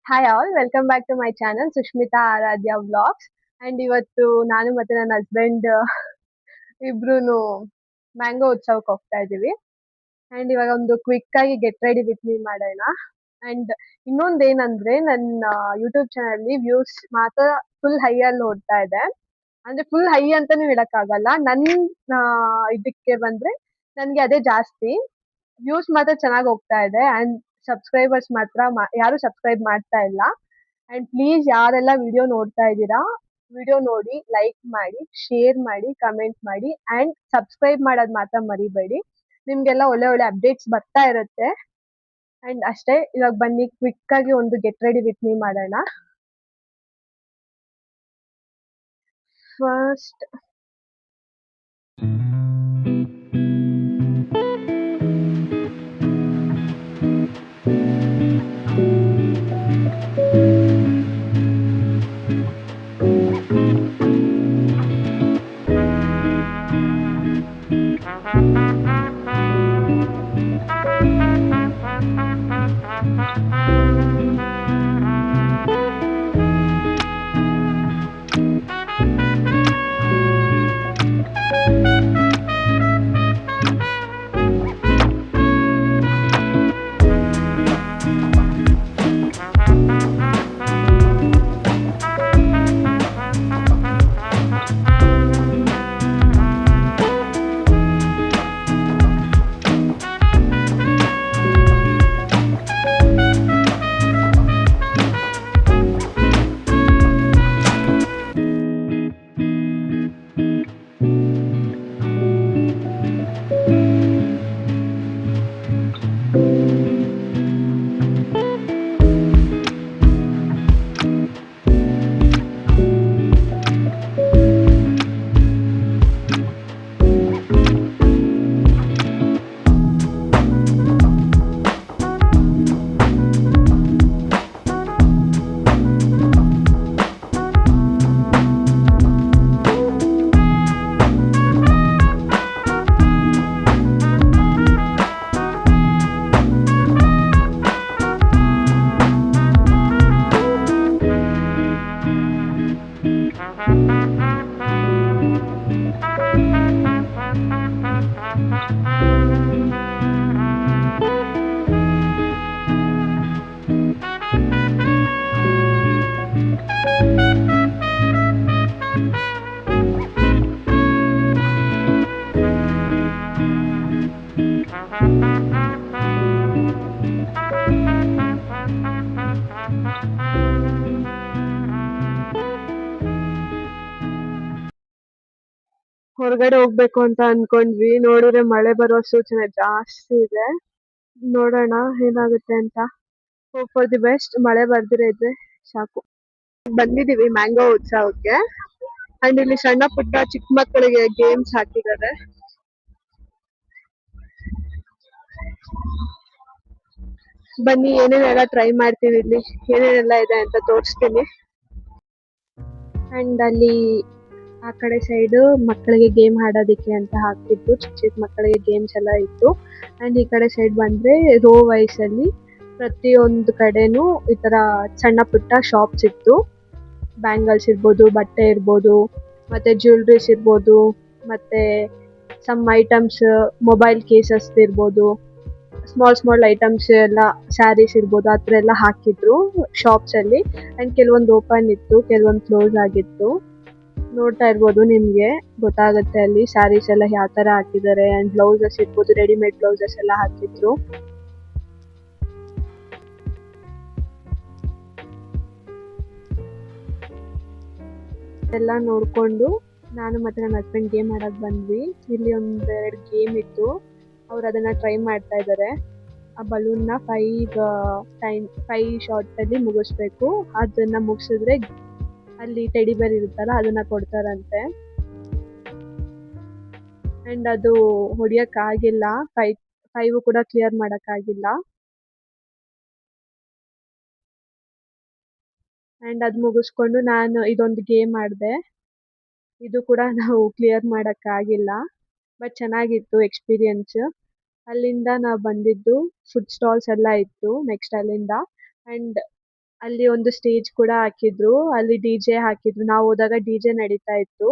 Hi all, welcome back to my channel Sushmita Aradhya vlogs. And ಇವತ್ತು ನಾನು ಮತ್ತೆ ನನ್ನ ಹಸ್ಬೆಂಡ್ ಇಬ್ರು ಮ್ಯಾಂಗೋ ಉತ್ಸವಕ್ಕೆ ಹೋಗ್ತಾ ಇದೀವಿ. ಅಂಡ್ ಇವಾಗ ಒಂದು ಕ್ವಿಕ್ ಆಗಿ ಗೆಟ್ ರೆಡಿ ವಿತ್ ಮೀ ಮಾಡೋಣ. ಅಂಡ್ ಇನ್ನೊಂದೇನಂದ್ರೆ ನನ್ನ ಯೂಟ್ಯೂಬ್ ಚಾನಲ್ ವ್ಯೂಸ್ ಮಾತ್ರ ಫುಲ್ ಹೈ ಅಲ್ಲಿ ನೋಡ್ತಾ ಇದೆ. ಅಂದ್ರೆ ಫುಲ್ ಹೈ ಅಂತಾನು ಹೇಳಕ್ಕಾಗಲ್ಲ. ಇದಕ್ಕೆ ಬಂದ್ರೆ ನನ್ಗೆ ಅದೇ ಜಾಸ್ತಿ. ವ್ಯೂಸ್ ಮಾತ್ರ ಚೆನ್ನಾಗಿ ಹೋಗ್ತಾ ಇದೆ ಅಂಡ್ ಸಬ್ಸ್ಕ್ರೈಬರ್ಸ್ ಮಾತ್ರ ಯಾರು ಸಬ್ಸ್ಕ್ರೈಬ್ ಮಾಡ್ತಾ ಇಲ್ಲ. ಅಂಡ್ ಪ್ಲೀಸ್ ಯಾರೆಲ್ಲ ವಿಡಿಯೋ ನೋಡ್ತಾ ಇದ್ದೀರಾ, ವಿಡಿಯೋ ನೋಡಿ ಲೈಕ್ ಮಾಡಿ, ಶೇರ್ ಮಾಡಿ, ಕಮೆಂಟ್ ಮಾಡಿ ಅಂಡ್ ಸಬ್ಸ್ಕ್ರೈಬ್ ಮಾಡೋದ್ ಮಾತ್ರ ಮರಿಬೇಡಿ. ನಿಮ್ಗೆಲ್ಲ ಒಳ್ಳೆ ಒಳ್ಳೆ ಅಪ್ಡೇಟ್ಸ್ ಬರ್ತಾ ಇರುತ್ತೆ. ಅಂಡ್ ಅಷ್ಟೇ, ಇವಾಗ ಬನ್ನಿ ಕ್ವಿಕ್ ಆಗಿ ಒಂದು ಗೆಟ್ ರೆಡಿ ವಿತ್ ಮೀ ಮಾಡೋಣ. ಫಸ್ಟ್ ಹೊರಗಡೆ ಹೋಗ್ಬೇಕು ಅಂತ ಅನ್ಕೊಂಡ್ವಿ, ನೋಡಿದ್ರೆ ಮಳೆ ಬರೋ ಸೂಚನೆ ಜಾಸ್ತಿ ಇದೆ. ನೋಡೋಣ ಏನಾಗುತ್ತೆ ಅಂತ. Hope for the best. ಮಳೆ ಬರ್ದಿರ ಇದ್ರೆ ಸಾಕು. ಬಂದಿದೀವಿ ಮ್ಯಾಂಗೋ ಉತ್ಸವಕ್ಕೆ ಅಂಡ್ ಇಲ್ಲಿ ಸಣ್ಣ ಪುಟ್ಟ ಚಿಕ್ಕ ಮಕ್ಕಳಿಗೆ ಗೇಮ್ಸ್ ಹಾಕಿದ್ದಾರೆ. ಬನ್ನಿ ಏನೇನೆಲ್ಲ ಟ್ರೈ ಮಾಡ್ತೀವಿ, ಇಲ್ಲಿ ಏನೇನೆಲ್ಲ ಇದೆ ಅಂತ ತೋರಿಸ್ತೀನಿ. ಅಂಡ್ ಅಲ್ಲಿ ಆ ಕಡೆ ಸೈಡ್ ಮಕ್ಕಳಿಗೆ ಗೇಮ್ ಆಡೋದಿಕ್ಕೆ ಅಂತ ಹಾಕಿದ್ದು, ಚಿಕ್ಕ ಚಿಕ್ಕ ಮಕ್ಕಳಿಗೆ ಗೇಮ್ಸ್ ಎಲ್ಲ ಇತ್ತು. ಅಂಡ್ ಈ ಕಡೆ ಸೈಡ್ ಬಂದ್ರೆ ರೋ ವೈಸ್ ಅಲ್ಲಿ ಪ್ರತಿಯೊಂದು ಕಡೆನೂ ಈ ತರ ಸಣ್ಣ ಪುಟ್ಟ ಶಾಪ್ಸ್ ಇತ್ತು. ಬ್ಯಾಂಗಲ್ಸ್ ಇರ್ಬೋದು, ಬಟ್ಟೆ ಇರ್ಬೋದು, ಮತ್ತೆ ಜ್ಯುವೆಲ್ರೀಸ್ ಇರ್ಬೋದು, ಮತ್ತೆ ಸಮ್ ಐಟಮ್ಸ್, ಮೊಬೈಲ್ ಕೇಸಸ್ ಇರ್ಬೋದು, ಸ್ಮಾಲ್ ಐಟಮ್ಸ್ ಎಲ್ಲ, ಸ್ಯಾರೀಸ್ ಇರ್ಬೋದು, ಆ ಥರ ಎಲ್ಲ ಹಾಕಿದ್ರು ಶಾಪ್ಸ್ ಅಲ್ಲಿ. ಅಂಡ್ ಕೆಲವೊಂದು ಓಪನ್ ಇತ್ತು, ಕೆಲವೊಂದು ಕ್ಲೋಸ್ ಆಗಿತ್ತು. ನೋಡ್ತಾ ಇರ್ಬೋದು, ನಿಮ್ಗೆ ಗೊತ್ತಾಗುತ್ತೆ ಅಲ್ಲಿ ಸ್ಯಾರೀಸ್ ಎಲ್ಲ ಯಾವ ತರ ಹಾಕಿದ್ದಾರೆ. ಅಂಡ್ ಬ್ಲೌಸಸ್ ಇರ್ಬೋದು, ರೆಡಿಮೇಡ್ ಬ್ಲೌಸಸ್ ಎಲ್ಲ ಹಾಕಿದ್ರು. ಎಲ್ಲ ನೋಡ್ಕೊಂಡು ನಾನು ಮತ್ತೆ ನನ್ನ ಹಸ್ಬೆಂಡ್ ಗೇಮ್ ಆಡಕ್ ಬಂದ್ವಿ. ಇಲ್ಲಿ ಒಂದೆರಡು ಗೇಮ್ ಇತ್ತು, ಅವ್ರು ಅದನ್ನ ಟ್ರೈ ಮಾಡ್ತಾ ಇದ್ದಾರೆ. ಆ ಬಲೂನ್ ನ 5 ಶಾರ್ಟ್ ಅಲ್ಲಿ ಮುಗಿಸ್ಬೇಕು. ಅದನ್ನ ಮುಗಿಸಿದ್ರೆ ಅಲ್ಲಿ ಟೆಡಿ ಬೇರ್ ಇರುತ್ತಲ್ಲ, ಅದನ್ನ ಕೊಡ್ತಾರಂತೆ. ಅಂಡ್ ಅದು ಹೊಡಿಯಕ್ ಆಗಿಲ್ಲ, 5 ಕೂಡ ಕ್ಲಿಯರ್ ಮಾಡಕ್ ಆಗಿಲ್ಲ. ಅಂಡ್ ಅದ್ ಮುಗಿಸ್ಕೊಂಡು ನಾನು ಇದೊಂದು ಗೇಮ್ ಆಡ್ದೆ. ಇದು ಕೂಡ ನಾವು ಕ್ಲಿಯರ್ ಮಾಡಕ್ ಆಗಿಲ್ಲ, ಬಟ್ ಚೆನ್ನಾಗಿತ್ತು ಎಕ್ಸ್ಪೀರಿಯನ್ಸ್. ಅಲ್ಲಿಂದ ನಾವು ಬಂದಿದ್ದು ಫುಡ್ ಸ್ಟಾಲ್ಸ್ ಎಲ್ಲ ಇತ್ತು ನೆಕ್ಸ್ಟ್ ಅಲ್ಲಿಂದ. ಅಂಡ್ ಅಲ್ಲಿ ಒಂದು ಸ್ಟೇಜ್ ಕೂಡ ಹಾಕಿದ್ರು. ಅಲ್ಲಿ ಡಿಜೆ ಹಾಕಿದ್ರು. ನಾವು ಹೋದಾಗ ಡಿಜೆ ನಡೀತಾ ಇತ್ತು.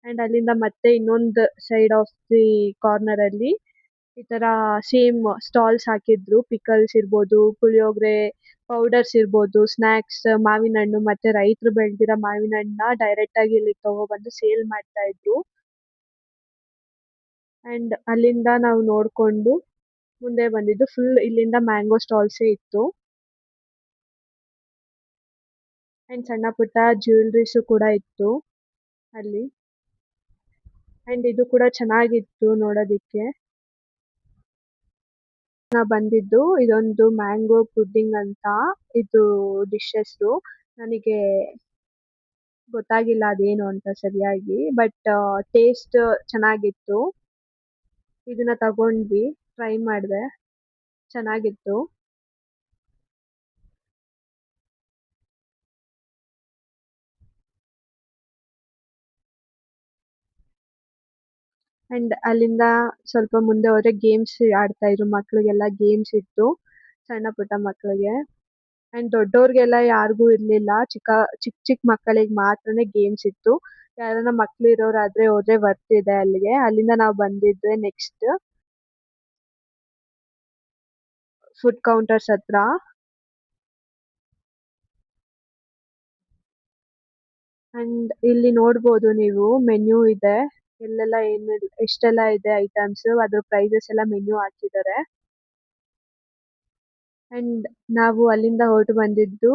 ಅಂಡ್ ಅಲ್ಲಿಂದ ಮತ್ತೆ ಇನ್ನೊಂದು ಸೈಡ್ ಆಫ್ ದಿ ಕಾರ್ನರ್ ಅಲ್ಲಿ ಈ ತರ ಸೇಮ್ ಸ್ಟಾಲ್ಸ್ ಹಾಕಿದ್ರು. ಪಿಕಲ್ಸ್ ಇರ್ಬೋದು, ಪುಳಿಯೋಗರೆ, ಪೌಡರ್ಸ್ ಇರ್ಬೋದು, ಸ್ನಾಕ್ಸ್, ಮಾವಿನ ಹಣ್ಣು ಮತ್ತೆ ರೈತರು ಬೆಳ್ದಿರೋ ಮಾವಿನ ಹಣ್ಣನ್ನ ಡೈರೆಕ್ಟ್ ಆಗಿ ಇಲ್ಲಿ ತಗೊಬಂದು ಸೇಲ್ ಮಾಡ್ತಾ ಇದ್ರು. ಅಂಡ್ ಅಲ್ಲಿಂದ ನಾವು ನೋಡ್ಕೊಂಡು ಮುಂದೆ ಬಂದಿದ್ದು ಫುಲ್ ಇಲ್ಲಿಂದ ಮ್ಯಾಂಗೋ ಸ್ಟಾಲ್ಸೇ ಇತ್ತು. ಅಂಡ್ ಸಣ್ಣ ಪುಟ್ಟ ಜ್ಯುವೆಲ್ರೀಸು ಕೂಡ ಇತ್ತು ಅಲ್ಲಿ. ಅಂಡ್ ಇದು ಕೂಡ ಚೆನ್ನಾಗಿತ್ತು ನೋಡೋದಿಕ್ಕೆ. ನಾ ಬಂದಿದ್ದು ಇದೊಂದು ಮ್ಯಾಂಗೋ ಪುಡ್ಡಿಂಗ್ ಅಂತ ಇದು ಡಿಶ್ ಹೆಸ್ರು. ನನಗೆ ಗೊತ್ತಾಗಿಲ್ಲ ಅದೇನು ಅಂತ ಸರಿಯಾಗಿ. ಬಟ್ ಟೇಸ್ಟ್ ಚೆನ್ನಾಗಿತ್ತು. ಇದನ್ನ ತಗೊಂಡ್ವಿ, ಟ್ರೈ ಮಾಡಿದೆ, ಚೆನ್ನಾಗಿತ್ತು. ಅಂಡ್ ಅಲ್ಲಿಂದ ಸ್ವಲ್ಪ ಮುಂದೆ ಹೋದ್ರೆ ಗೇಮ್ಸ್ ಆಡ್ತಾ ಇದ್ರು. ಮಕ್ಳಿಗೆಲ್ಲ ಗೇಮ್ಸ್ ಇತ್ತು, ಸಣ್ಣ ಪುಟ್ಟ ಮಕ್ಳಿಗೆ. ಅಂಡ್ ದೊಡ್ಡೋರ್ಗೆಲ್ಲ ಯಾರಿಗೂ ಇರ್ಲಿಲ್ಲ. ಚಿಕ್ಕ ಮಕ್ಕಳಿಗೆ ಮಾತ್ರನೇ ಗೇಮ್ಸ್ ಇತ್ತು. ಯಾರನ್ನ ಮಕ್ಳು ಇರೋರಾದ್ರೆ ಹೋದ್ರೆ ವರ್ತ್ ಇದೆ ಅಲ್ಲಿಗೆ. ಅಲ್ಲಿಂದ ನಾವು ಬಂದಿದ್ವಿ ನೆಕ್ಸ್ಟ್ ಫುಡ್ ಕೌಂಟರ್ಸ್ ಹತ್ರ. ಅಂಡ್ ಇಲ್ಲಿ ನೋಡ್ಬೋದು ನೀವು ಮೆನ್ಯೂ ಇದೆ. ಎಲ್ಲೆಲ್ಲ ಎಷ್ಟೆಲ್ಲ ಇದೆ ಐಟಮ್ಸ್, ಅದ್ರ ಪ್ರೈಸಸ್ ಎಲ್ಲ ಮೆನ್ಯೂ ಹಾಕಿದ್ದಾರೆ. ಅಂಡ್ ನಾವು ಅಲ್ಲಿಂದ ಹೊರಟು ಬಂದಿದ್ದು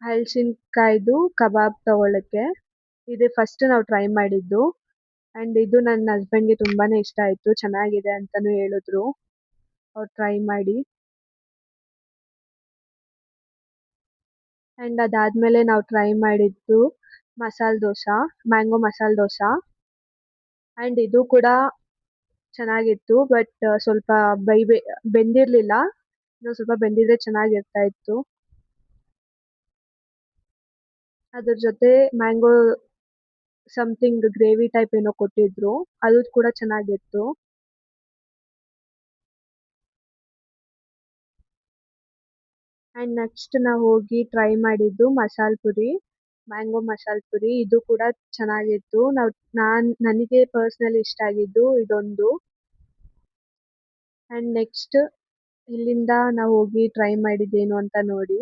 ಹಲಸಿನಕಾಯ್ದು ಕಬಾಬ್ ತಗೊಳಕ್ಕೆ. ಇದು ಫಸ್ಟ್ ನಾವು ಟ್ರೈ ಮಾಡಿದ್ದು. ಅಂಡ್ ಇದು ನನ್ನ ಹಸ್ಬೆಂಡ್ಗೆ ತುಂಬಾನೇ ಇಷ್ಟ ಆಯ್ತು, ಚೆನ್ನಾಗಿದೆ ಅಂತಾನು ಹೇಳಿದ್ರು ಅವ್ರು ಟ್ರೈ ಮಾಡಿ. ಅಂಡ್ ಅದಾದ್ಮೇಲೆ ನಾವು ಟ್ರೈ ಮಾಡಿದ್ದು ಮಸಾಲೆ ದೋಸಾ, ಮ್ಯಾಂಗೋ ಮಸಾಲೆ ದೋಸಾ. ಅಂಡ್ ಇದು ಕೂಡ ಚೆನ್ನಾಗಿತ್ತು. ಬಟ್ ಸ್ವಲ್ಪ ಬೆಂದಿರ್ಲಿಲ್ಲ. ಇನ್ನೂ ಸ್ವಲ್ಪ ಬೆಂದಿದ್ರೆ ಚೆನ್ನಾಗಿರ್ತಾ ಇತ್ತು. ಅದ್ರ ಜೊತೆ ಮ್ಯಾಂಗೋ ಸಮಥಿಂಗ್ ಗ್ರೇವಿ ಟೈಪ್ ಏನೋ ಕೊಟ್ಟಿದ್ರು, ಅದು ಕೂಡ ಚೆನ್ನಾಗಿತ್ತು. ಅಂಡ್ ನೆಕ್ಸ್ಟ್ ನಾವು ಹೋಗಿ ಟ್ರೈ ಮಾಡಿದ್ದು ಮಸಾಲ್ ಪುರಿ, ಮ್ಯಾಂಗೋ ಮಸಾಲ್ ಪುರಿ. ಇದು ಕೂಡ ಚೆನ್ನಾಗಿತ್ತು. ನನಗೆ ಪರ್ಸನಲಿ ಇಷ್ಟ ಆಗಿದ್ದು ಇದೊಂದು. ಅಂಡ್ ನೆಕ್ಸ್ಟ್ ಇಲ್ಲಿಂದ ನಾವು ಹೋಗಿ ಟ್ರೈ ಮಾಡಿದ್ದೇನು ಅಂತ ನೋಡಿ.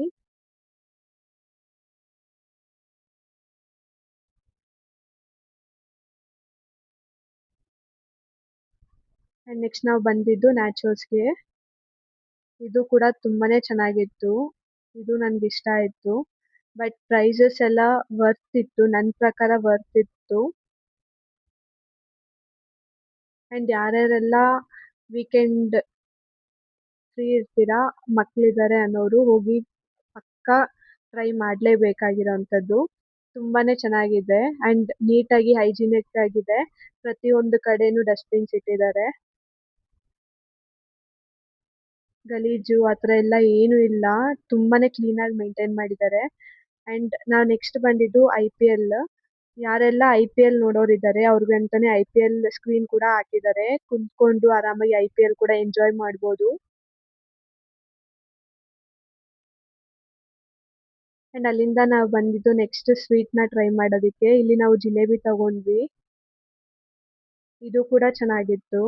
ಅಂಡ್ ನೆಕ್ಸ್ಟ್ ನಾವು ಬಂದಿದ್ದು ನ್ಯಾಚುರಲ್ಸ್ಗೆ. ಇದು ಕೂಡ ತುಂಬಾನೇ ಚೆನ್ನಾಗಿತ್ತು. ಇದು ನನ್ಗೆ ಇಷ್ಟ ಆಯ್ತು. ಬಟ್ ಪ್ರೈಸಸ್ ಎಲ್ಲ ವರ್ತ್ ಇತ್ತು, ನನ್ನ ಪ್ರಕಾರ ವರ್ತ್ ಇತ್ತು. ಅಂಡ್ ಯಾರ್ಯಾರೆಲ್ಲ ವೀಕೆಂಡ್ ಫ್ರೀ ಇರ್ತೀರಾ, ಮಕ್ಳಿದ್ದಾರೆ ಅನ್ನೋರು ಹೋಗಿ ಪಕ್ಕಾ ಟ್ರೈ ಮಾಡಲೇಬೇಕಾಗಿರೋಂಥದ್ದು. ತುಂಬಾನೇ ಚೆನ್ನಾಗಿದೆ ಅಂಡ್ ನೀಟಾಗಿ ಹೈಜಿನಿಕ್ ಆಗಿದೆ. ಪ್ರತಿಯೊಂದು ಕಡೆನೂ ಡಸ್ಟ್ಬಿನ್ಸ್ ಇಟ್ಟಿದ್ದಾರೆ. ಗಲೀಜು ಆ ಥರ ಎಲ್ಲ ಏನೂ ಇಲ್ಲ. ತುಂಬಾನೇ ಕ್ಲೀನಾಗಿ ಮೇಂಟೈನ್ ಮಾಡಿದ್ದಾರೆ. ಅಂಡ್ ನಾವು ನೆಕ್ಸ್ಟ್ ಬಂದಿದ್ದು IPL. ಯಾರೆಲ್ಲ IPL ನೋಡೋರಿದ್ದಾರೆ ಅವ್ರಿಗಂತಾನೆ IPL ಸ್ಕ್ರೀನ್ ಕೂಡ ಹಾಕಿದ್ದಾರೆ. ಕುಂತ್ಕೊಂಡು ಆರಾಮಾಗಿ IPL ಕೂಡ ಎಂಜಾಯ್ ಮಾಡ್ಬೋದು. ಅಂಡ್ ಅಲ್ಲಿಂದ ನಾವು ಬಂದಿದ್ದು ನೆಕ್ಸ್ಟ್ ಸ್ವೀಟ್ನ ಟ್ರೈ ಮಾಡೋದಕ್ಕೆ. ಇಲ್ಲಿ ನಾವು ಜಿಲೇಬಿ ತಗೊಂಡ್ವಿ. ಇದು ಕೂಡ ಚೆನ್ನಾಗಿತ್ತು.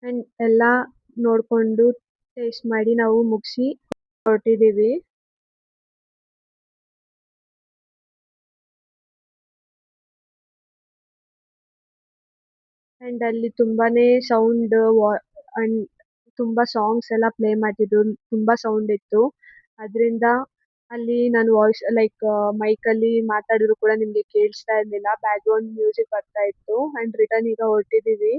ಅಂಡ್ ಎಲ್ಲ ನೋಡ್ಕೊಂಡು ಟೇಸ್ಟ್ ಮಾಡಿ ನಾವು ಮುಗಿಸಿ ಹೊರಟಿದ್ದೀವಿ. ಅಂಡ್ ಅಲ್ಲಿ ತುಂಬಾನೇ ಸೌಂಡ್ ಅಂಡ್ ತುಂಬಾ ಸಾಂಗ್ಸ್ ಎಲ್ಲ ಪ್ಲೇ ಮಾಡ್ತಿದ್ರು. ತುಂಬಾ ಸೌಂಡ್ ಇತ್ತು. ಅದರಿಂದ ಅಲ್ಲಿ ನಾನು ವಾಯ್ಸ್ ಲೈಕ್ ಮೈಕಲ್ಲಿ ಮಾತಾಡಿದ್ರು ಕೂಡ ನಿಮ್ಗೆ ಕೇಳಿಸ್ತಾ ಇರ್ಲಿಲ್ಲ. ಬ್ಯಾಕ್ ಗ್ರೌಂಡ್ ಮ್ಯೂಸಿಕ್ ಬರ್ತಾ ಇತ್ತು. ಅಂಡ್ ರಿಟರ್ನ್ ಈಗ ಹೊರಟಿದ್ದೀವಿ.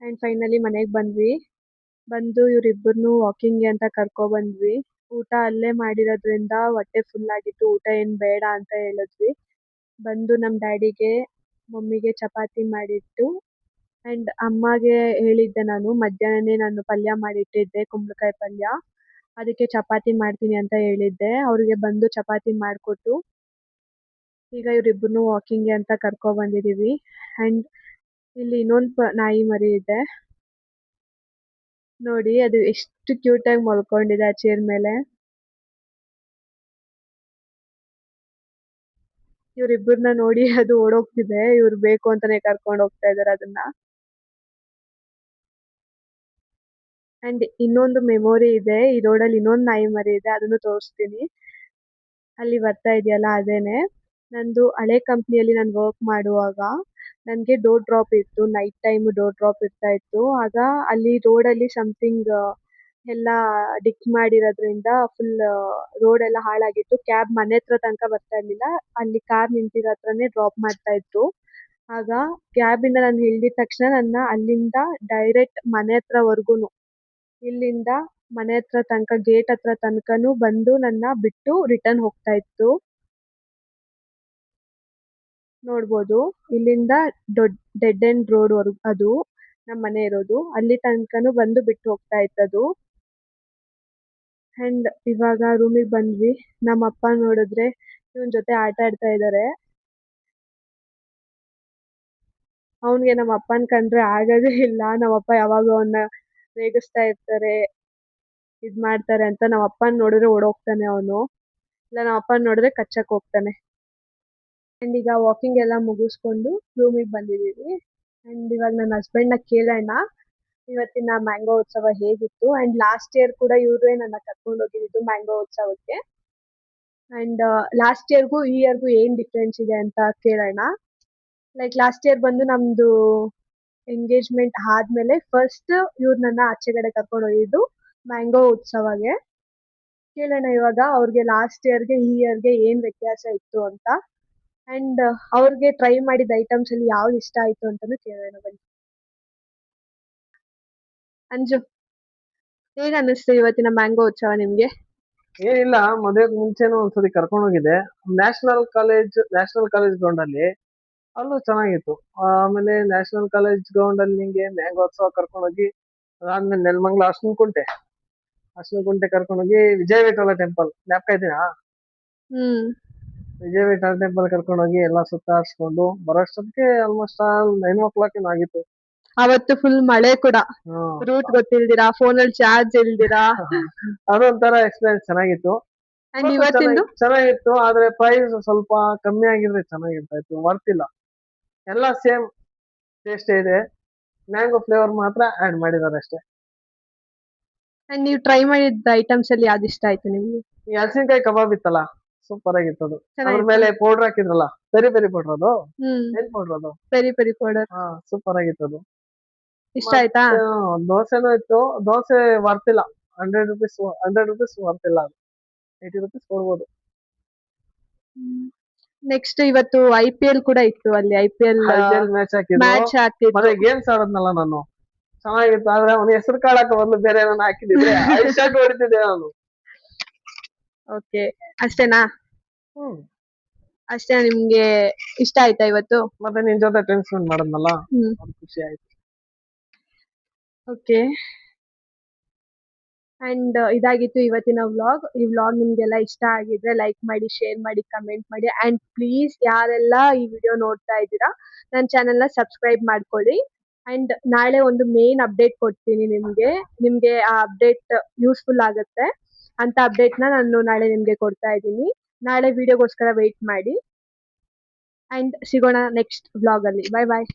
ಅಂಡ್ ಫೈನಲಿ ಮನೆಗೆ ಬಂದ್ವಿ. ಬಂದು ಇವ್ರಿಬ್ಬರನ್ನು ವಾಕಿಂಗ್ಗೆ ಅಂತ ಕರ್ಕೊ ಬಂದ್ವಿ. ಊಟ ಅಲ್ಲೇ ಮಾಡಿರೋದ್ರಿಂದ ಹೊಟ್ಟೆ ಫುಲ್ ಆಗಿತ್ತು. ಊಟ ಏನ್ ಬೇಡ ಅಂತ ಹೇಳಿದ್ವಿ. ಬಂದು ನಮ್ಮ ಡ್ಯಾಡಿಗೆ ಮಮ್ಮಿಗೆ ಚಪಾತಿ ಮಾಡಿಟ್ಟು ಅಂಡ್ ಅಮ್ಮಗೆ ಹೇಳಿದ್ದೆ ನಾನು ಮಧ್ಯಾಹ್ನನೇ ನಾನು ಪಲ್ಯ ಮಾಡಿಟ್ಟಿದ್ದೆ, ಕುಂಬಳಕಾಯಿ ಪಲ್ಯ. ಅದಕ್ಕೆ ಚಪಾತಿ ಮಾಡ್ತೀನಿ ಅಂತ ಹೇಳಿದ್ದೆ. ಅವ್ರಿಗೆ ಬಂದು ಚಪಾತಿ ಮಾಡಿಕೊಟ್ಟು ಈಗ ಇವ್ರಿಬ್ರು ವಾಕಿಂಗ್ ಅಂತ ಕರ್ಕೊ ಬಂದಿದೀವಿ ಅಂಡ್ ಇಲ್ಲಿ ಇನ್ನೊಂದು ನಾಯಿ ಮರಿ ಇದೆ ನೋಡಿ, ಅದು ಎಷ್ಟು ಕ್ಯೂಟ್ ಆಗಿ ಮಲ್ಕೊಂಡಿದೆ ಆ ಚೇರ್ ಮೇಲೆ. ಇವ್ರಿಬ್ಬರನ್ನ ನೋಡಿ ಅದು ಓಡೋಗ್ತಿದೆ, ಇವ್ರು ಬೇಕು ಅಂತಾನೆ ಕರ್ಕೊಂಡು ಹೋಗ್ತಾ ಇದಾರೆ ಅದನ್ನ. ಅಂಡ್ ಇನ್ನೊಂದು ಮೆಮೊರಿ ಇದೆ, ಈ ರೋಡಲ್ಲಿ ಇನ್ನೊಂದು ನಾಯಿ ಮರಿ ಇದೆ, ಅದನ್ನು ತೋರಿಸ್ತೀನಿ. ಅಲ್ಲಿ ಬರ್ತಾ ಇದೆಯಲ್ಲ ಅದೇನೆ. ನಂದು ಹಳೆ ಕಂಪ್ನಿಯಲ್ಲಿ ನಾನು ವರ್ಕ್ ಮಾಡುವಾಗ ನನಗೆ ಡೋರ್ ಡ್ರಾಪ್ ಇತ್ತು, ನೈಟ್ ಟೈಮ್ ಡೋರ್ ಡ್ರಾಪ್ ಇರ್ತಾ ಇತ್ತು. ಆಗ ಅಲ್ಲಿ ರೋಡಲ್ಲಿ ಸಮಥಿಂಗ್ ಎಲ್ಲ ಡಿಕ್ ಮಾಡಿರೋದ್ರಿಂದ ಫುಲ್ ರೋಡ್ ಎಲ್ಲ ಹಾಳಾಗಿತ್ತು. ಕ್ಯಾಬ್ ಮನೆ ಹತ್ರ ತನಕ ಬರ್ತಾ ಇರ್ಲಿಲ್ಲ, ಅಲ್ಲಿ ಕಾರ್ ನಿಂತಿರೋ ಹತ್ರನೇ ಡ್ರಾಪ್ ಮಾಡ್ತಾ ಇತ್ತು. ಆಗ ಕ್ಯಾಬ್ ಇಂದ ನಾನು ಇಳ್ದಿದ ತಕ್ಷಣ ನನ್ನ ಅಲ್ಲಿಂದ ಡೈರೆಕ್ಟ್ ಮನೆ ಹತ್ರವರ್ಗುನು, ಇಲ್ಲಿಂದ ಮನೆ ಹತ್ರ ತನಕ ಗೇಟ್ ಹತ್ರ ತನಕನು ಬಂದು ನನ್ನ ಬಿಟ್ಟು ರಿಟರ್ನ್ ಹೋಗ್ತಾ ಇತ್ತು. ನೋಡ್ಬೋದು, ಇಲ್ಲಿಂದ ಡೆಡ್ ಎಂಡ್ ರೋಡ್ ವರ್ಗು ಅದು ನಮ್ಮ ಮನೆ ಇರೋದು, ಅಲ್ಲಿ ತನಕನು ಬಂದು ಬಿಟ್ಟು ಹೋಗ್ತಾ ಇತ್ತದು. ಅಂಡ್ ಇವಾಗ ರೂಮಿಗೆ ಬಂದ್ವಿ. ನಮ್ಮ ಅಪ್ಪ ನೋಡಿದ್ರೆ ಇವನ್ ಜೊತೆ ಆಟ ಆಡ್ತಾ ಇದಾರೆ. ಅವನ್ಗೆ ನಮ್ಮ ಅಪ್ಪನ್ ಕಂಡ್ರೆ ಆಗೋದೇ ಇಲ್ಲ. ನಮ್ಮ ಅಪ್ಪ ಯಾವಾಗ ಅವನ್ನ ರೇಗಿಸ್ತಾ ಇರ್ತಾರೆ, ಇದ್ ಮಾಡ್ತಾರೆ ಅಂತ. ನಮ್ಮ ಅಪ್ಪನ್ ನೋಡಿದ್ರೆ ಓಡೋಗ್ತಾನೆ ಅವನು, ಇಲ್ಲ ನಮ್ಮ ಅಪ್ಪನ್ ನೋಡಿದ್ರೆ ಕಚ್ಚಕ್ ಹೋಗ್ತಾನೆ. ಅಂಡ್ ಈಗ ವಾಕಿಂಗ್ ಎಲ್ಲ ಮುಗಿಸ್ಕೊಂಡು ರೂಮಿಗೆ ಬಂದಿದೀವಿ. ಅಂಡ್ ಇವಾಗ ನನ್ನ ಹಸ್ಬೆಂಡ್ ನ ಕೇಳೋಣ ಇವತ್ತಿನ ಮ್ಯಾಂಗೋ ಉತ್ಸವ ಹೇಗಿತ್ತು. ಅಂಡ್ ಲಾಸ್ಟ್ ಇಯರ್ ಕೂಡ ಇವ್ರೇ ನನ್ನ ಕರ್ಕೊಂಡು ಹೋಗಿದ್ದು ಮ್ಯಾಂಗೋ ಉತ್ಸವಕ್ಕೆ. ಅಂಡ್ ಲಾಸ್ಟ್ ಇಯರ್ಗೂ ಈ ಇಯರ್ಗೂ ಏನ್ ಡಿಫ್ರೆನ್ಸ್ ಇದೆ ಅಂತ ಕೇಳೋಣ. ಲೈಕ್ ಲಾಸ್ಟ್ ಇಯರ್ ಬಂದು ನಮ್ದು ಎಂಗೇಜ್ಮೆಂಟ್ ಆದ್ಮೇಲೆ ಫಸ್ಟ್ ಇವ್ರು ನನ್ನ ಆಚೆಗಡೆ ಕರ್ಕೊಂಡು ಹೋಗಿದ್ದು ಮ್ಯಾಂಗೋ ಉತ್ಸವಗೆ. ಕೇಳೋಣ ಇವಾಗ ಅವ್ರಿಗೆ ಲಾಸ್ಟ್ ಇಯರ್ಗೆ ಈ ಇಯರ್ಗೆ ಏನ್ ವ್ಯತ್ಯಾಸ ಇತ್ತು ಅಂತ. ಅಂಡ್ ಅವ್ರಿಗೆ ಟ್ರೈ ಮಾಡಿದ ಐಟಮ್ಸ್ ಅಲ್ಲಿ ಯಾವ್ದು ಇಷ್ಟ ಆಯ್ತು ಅಂತಾನು ಕೇಳೋಣ ಬನ್ನಿ. ಅಂಜು, ಹೇಗ ಅನ್ನಿಸ್ತು ಇವತ್ತಿನ ಮ್ಯಾಂಗೋ ಉತ್ಸವ ನಿಮ್ಗೆ? ಏನಿಲ್ಲ, ಮದುವೆಗೆ ಮುಂಚೆನೂ ಒಂದ್ಸತಿ ಕರ್ಕೊಂಡು ಹೋಗಿದ್ದೆ ನ್ಯಾಷನಲ್ ಕಾಲೇಜ್ ಗ್ರೌಂಡ್ ಅಲ್ಲಿ. ಅಲ್ಲೂ ಚೆನ್ನಾಗಿತ್ತು. ಆಮೇಲೆ ನ್ಯಾಷನಲ್ ಕಾಲೇಜ್ ಗ್ರೌಂಡ್ ಅಲ್ಲಿ ನಿಂಗೆ ಮ್ಯಾಂಗೋತ್ಸವ ಕರ್ಕೊಂಡು ಹೋಗಿ, ಅದಾದ್ಮೇಲೆ ನೆಲಮಂಗಲ ಅಶ್ವಕುಂಟೆ ಕರ್ಕೊಂಡು ಹೋಗಿ ವಿಜಯ ವಿಠಲ ಟೆಂಪಲ್ ಜ್ಞಾಪಕ ಇದೆಯಾ? ವಿಜಯ ವಿಠಲ ಟೆಂಪಲ್ ಕರ್ಕೊಂಡು ಹೋಗಿ ಎಲ್ಲ ಸುತ್ತಾಡ್ಸ್ಕೊಂಡು ಬರೋಷ್ಟೊತ್ತಿಗೆ ಆಲ್ಮೋಸ್ಟ್ 9 o'clock ಆಗಿತ್ತು. ಅವತ್ತು ಫುಲ್ ಮಳೆ ಕೂಡ, ರೂಟ್ ಗೊತ್ತಿಲ್ದಿರಾ, ಫೋನ್ ಅಲ್ಲಿ ಚಾರ್ಜ್ ಇಲ್ದಿರಾ. ಅದೊಂಥರ ಎಕ್ಸ್ಪೀರಿಯನ್ಸ್ ಚೆನ್ನಾಗಿತ್ತು. ಅಂಡ್ ಇವತ್ತಿಂದು ಚೆನ್ನಾಗಿತ್ತು, ಆದ್ರೆ ಪ್ರೈಸ್ ಸ್ವಲ್ಪ ಕಮ್ಮಿ ಆಗಿದ್ರೆ ಚೆನ್ನಾಗಿರ್ತಾ ಇತ್ತು. ವರ್ತಿಲ್ಲ, ಎಲ್ಲ ಸೇಮ್ ಟೇಸ್ಟ್ ಇದೆ, ಮ್ಯಾಂಗೋ ಫ್ಲೇವರ್ ಮಾತ್ರ ಆಡ್ ಮಾಡಿದ್ದಾರೆ ಅಷ್ಟೇ. ಅಂಡ್ ನೀವು ಟ್ರೈ ಮಾಡಿದ ಐಟಮ್ಸ್ ಅಲ್ಲಿ ಯಾವ್ದು ಇಷ್ಟ ಆಯ್ತು ನಿಮ್ಗೆ? ಈ ಹಲಸಿನಕಾಯಿ ಕಬಾಬ್ ಇತ್ತಲ್ಲ, ಸೂಪರ್ ಆಗಿತ್ತು ಅದು. ಅದ್ರ ಮೇಲೆ ಪೌಡರ್ ಹಾಕಿದ್ರಲ್ಲ, ಪೆರಿ ಪೆರಿ ಪೌಡರ್, ಅದು ಏನ್ ಪೌಡರ್ ಅದು? Peri peri powder. ಸೂಪರ್ ಆಗಿತ್ತು ಅದು. ಇಷ್ಟ ಆಯ್ತಾ? ದೋಸೆನೂ ಇತ್ತು, ದೋಸೆ ವರ್ತಿಲ್ಲ. 100 rupees ವರ್ತಿಲ್ಲ, ಅದು 80 rupees ಕೊಡ್ಬೋದು. ನೆಕ್ಸ್ಟ್ ಇವತ್ತು IPL ಕೂಡ ಇತ್ತು, ಅಲ್ಲಿ IPL ಮ್ಯಾಚ್ ಮ್ಯಾಚ್ ಹಾಕಿದ್ರು. ಮತ್ತೆ ಗೇಮ್ಸ್ ಆಡದ್ನಲ್ಲ ನಾನು, ಚೆನ್ನಾಗಿತ್ತು. ಆದ್ರೆ ಅವ್ನು ಹೆಸರು ಕಾಳಕ ಬಂದು ಬೇರೆ ಏನಾನ ಹಾಕಿದ್ರೆ ಐಶಾಟ್ ಹೊಡಿತಿದ್ದೆ ನಾನು. ಓಕೆ, ಅಷ್ಟೇನಾ? ಅಷ್ಟೇ. ನಿಮ್ಗೆ ಇಷ್ಟ ಆಯ್ತಾ ಇವತ್ತು? ಮತ್ತೆ ನಿನ್ ಜೊತೆ ಟೈಮ್ ಸ್ಪೆಂಡ್ ಮಾಡದ್ನಲ್ಲ, ಖುಷಿ ಆಯ್ತು. ಓಕೆ, ಅಂಡ್ ಇದಾಗಿತ್ತು ಇವತ್ತಿನ ವ್ಲಾಗ್. ಈ ವ್ಲಾಗ್ ನಿಮ್ಗೆಲ್ಲ ಇಷ್ಟ ಆಗಿದ್ರೆ ಲೈಕ್ ಮಾಡಿ, ಶೇರ್ ಮಾಡಿ, ಕಮೆಂಟ್ ಮಾಡಿ. ಅಂಡ್ ಪ್ಲೀಸ್ ಯಾರೆಲ್ಲ ಈ ವಿಡಿಯೋ ನೋಡ್ತಾ ಇದ್ದೀರಾ, ನನ್ನ ಚಾನೆಲ್ ನ ಸಬ್ಸ್ಕ್ರೈಬ್ ಮಾಡ್ಕೊಳ್ಳಿ. ಅಂಡ್ ನಾಳೆ ಒಂದು ಮೇನ್ ಅಪ್ಡೇಟ್ ಕೊಡ್ತೀನಿ ನಿಮ್ಗೆ ಆ ಅಪ್ಡೇಟ್ ಯೂಸ್ಫುಲ್ ಆಗುತ್ತೆ ಅಂತ ಅಪ್ಡೇಟ್ ನಾನು ನಾಳೆ ನಿಮ್ಗೆ ಕೊಡ್ತಾ ಇದ್ದೀನಿ. ನಾಳೆ ವಿಡಿಯೋಗೋಸ್ಕರ ವೇಟ್ ಮಾಡಿ. ಅಂಡ್ ಸಿಗೋಣ ನೆಕ್ಸ್ಟ್ ವ್ಲಾಗ್ ಅಲ್ಲಿ. ಬೈ ಬಾಯ್.